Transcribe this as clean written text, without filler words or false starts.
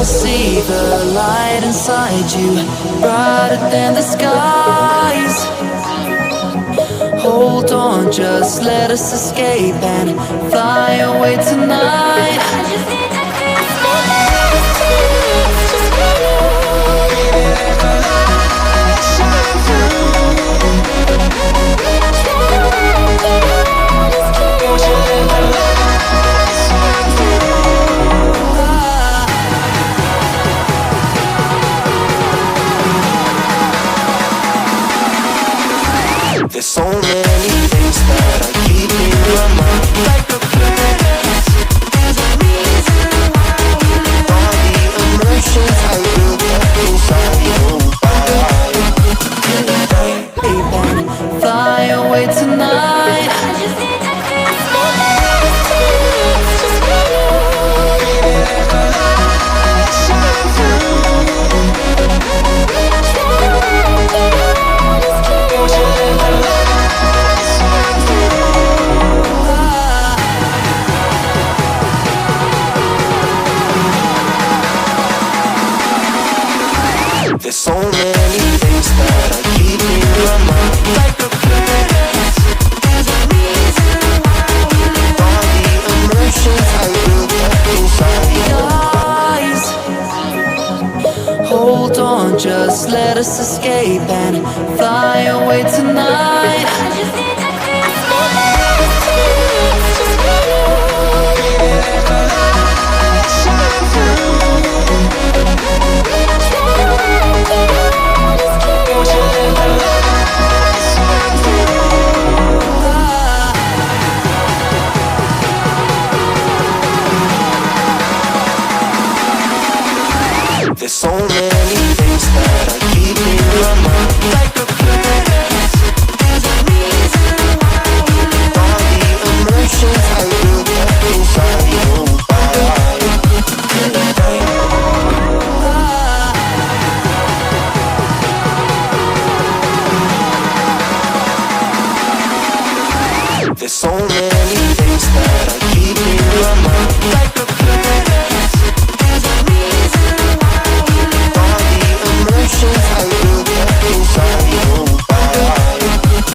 see the light inside you, brighter than the skies. Hold on, just let us escape and fly away tonight. I just need to There's so many things that I keep in my mind, like a place. There's a reason why all the emotions I built up inside your body. Fly away tonight. I just need to There's so many things that I keep in my mind, like a place. There's a reason why all the emotions I built up inside your eyes. Hold on, just let us escape and fly away tonight. I just need to There's so many